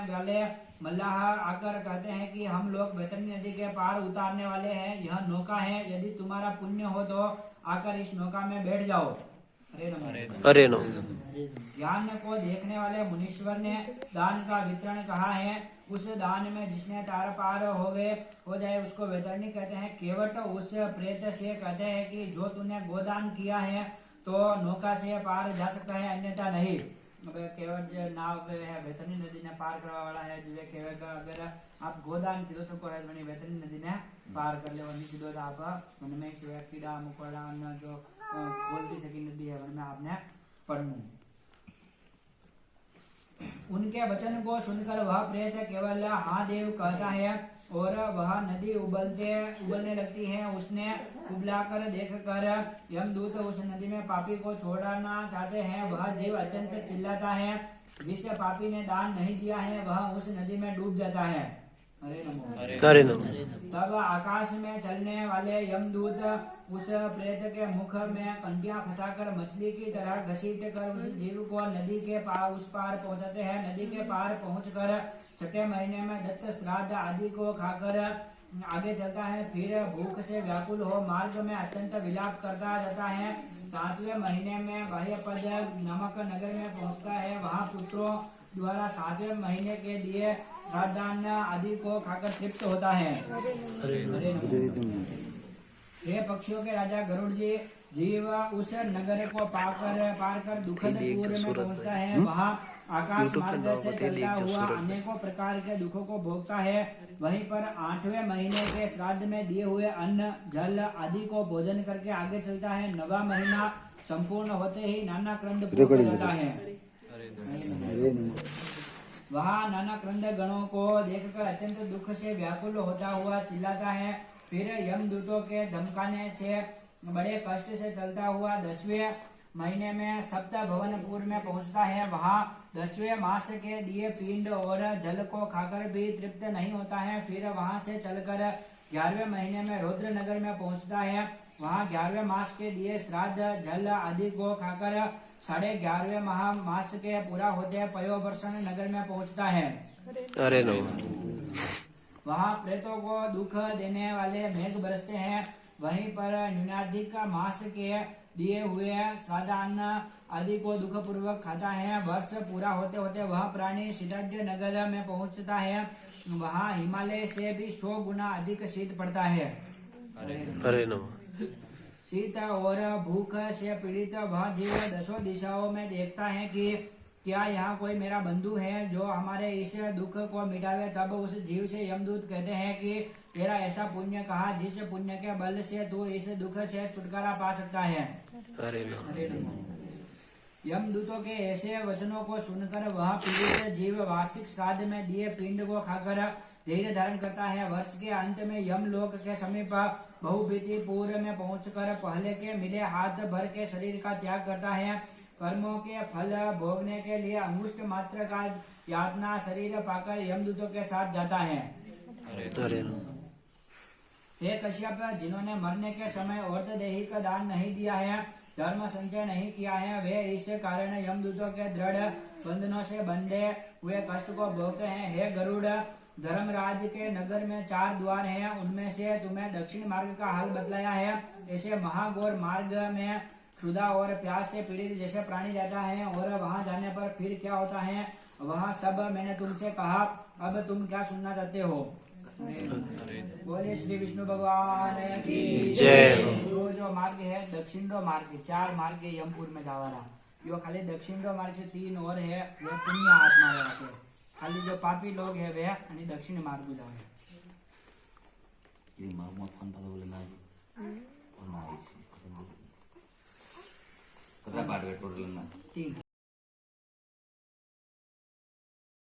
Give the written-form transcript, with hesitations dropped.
वाले मल्लाह आकर कहते हैं कि हम लोग बैतरणी नदी के पार उतारने वाले हैं, यह नौका है, यदि तुम्हारा पुण्य हो तो आकर इस नौका में बैठ जाओ। अरे नो। ज्ञान को देखने वाले मुनीश्वर ने दान का वितरण कहा है। उस दान में जिसने तार पार हो जाए उसको वैतरणी कहते हैं। केवट उस प्रेत से कहते हैं कि जो तूने गोदान किया है तो नौका से पार जा सकता है, अन्यथा नहीं। केवट जो नाव है वैतरणी नदी ने पार करवा वाला है, जो केवट अगर आप गोदान कीधो तो वैतरणी नदी ने पार कर ले, कीधो तो आप मन में कीड़ा मकोड़ा जो खोलती थकी नदी है उनमें आपने पढ़ना। उनके वचन को सुनकर वह प्रेत केवल हाँ देव कहता है और वह नदी उबलने लगती है। उसने उबलाकर देखकर यमदूत उस नदी में पापी को छोड़ना चाहते हैं। वह जीव अत्यंत चिल्लाता है, जिस पापी ने दान नहीं दिया है वह उस नदी में डूब जाता है। अरे नमो। तब आकाश में चलने वाले यमदूत उस प्रेत के मुख में कंटियां फंसाकर मछली की तरह घसीट कर उस जीव को नदी के उस पार पहुंचाते हैं। नदी के पार पहुंचकर छठे महीने में दत्त श्राद्ध आदि को खाकर आगे चलता है। फिर भूख से व्याकुल हो मार्ग में अत्यंत विलाप करता जाता है। 7वें महीने में बाह्यपद नामक नगर में पहुंचता है। वहां पुत्रों द्वारा 7वें महीने के लिए श्राद्धान्न आदि को खाकर तृप्त होता है। हे पक्षियों के राजा गरुड़ जी, जीव उस नगर को पार कर दुखद पूर में पहुंचता है। वहाँ आकाश मार्ग से चलता हुआ अनेकों प्रकार के दुखों को भोगता है। वहीं पर 8वें महीने के श्राद्ध में दिए हुए अन्न जल आदि को भोजन करके आगे चलता है। 9वां महीना संपूर्ण होते ही नाना क्रंद पूर्ण हो जाता है। वहाँ नाना क्रंद गणों को देखकर अत्यंत दुख से व्याकुल होता हुआ चिल्लाता है। फिर यमदूतों के धमकाने से बड़े कष्ट से चलता हुआ 10वें महीने में सप्त भवनपुर में पहुंचता है। वहाँ 10वें मास के दिए पिंड और जल को खाकर भी तृप्त नहीं होता है। फिर वहाँ से चलकर 11वें महीने में रौद्र नगर में पहुंचता है। वहाँ 11वें मास के दिए श्राद्ध जल आदि को खाकर 11.5वें मास के पूरा होते पयोवर्षण नगर में पहुंचता है। अरे नो। वहाँ प्रेतों को दुख देने वाले मेघ बरसते हैं। वहीं पर न्यूनाधिक मास के दिए हुए श्राद्धान्न आदि को दुख पूर्वक खाता है। वर्ष पूरा होते होते वह प्राणी शीतज्ञ नगर में पहुंचता है। वहाँ हिमालय से भी 100 गुना अधिक शीत पड़ता है। अरे नो। शीत और भूख से पीड़ित वह जीव 10 दिशाओं में देखता है कि क्या यहाँ कोई मेरा बंधु है जो हमारे इस दुख को मिटावे। तब उस जीव से यमदूत कहते हैं कि तेरा ऐसा पुण्य कहा जिस पुण्य के बल से तू इस दुख से छुटकारा पा सकता है। अरे नो। यमदूतों के ऐसे वचनों को सुनकर वह पीड़ित जीव वार्षिक श्राद्ध में दिए पिंड को खाकर धैर्य धारण करता है। वर्ष के अंत में यमलोक के समीप बहुभीतिपुर में पहुंचकर पहले के मिले हाथ भर के शरीर का त्याग करता है। कर्मों के फल भोगने के लिए अंगुष्ठ मात्र का यातना शरीर पाकर यमदूतों के साथ जाता है। अरे नो। हे कश्यप, जिन्होंने मरने के समय और्धदेही का दान नहीं दिया है, धर्म संचय नहीं किया है, वे इस कारण यमदूतों के दृढ़ बंधनों से बंधे हुए कष्ट को भोगते हैं। हे गरुड़, धर्मराज के नगर में 4 द्वार हैं, उनमें से तुम्हें दक्षिण मार्ग का हाल बतलाया है। ऐसे महाघोर मार्ग में क्षुधा और प्यास से पीड़ित जैसे प्राणी जाता है और वहां जाने पर फिर क्या होता है वहां सब मैंने तुमसे कहा। अब तुम क्या सुनना चाहते हो? बोले श्री विष्णु भगवान की जय। जो मार्ग है दक्षिण मार्ग, 4 मार्ग यमपुर में जावाना। यो खाली दक्षिण मार्ग से 3 और है, वे पुण्य आत्मा रहते। खाली जो पापी लोग है वे आणि दक्षिण मार्ग जावे। पाठ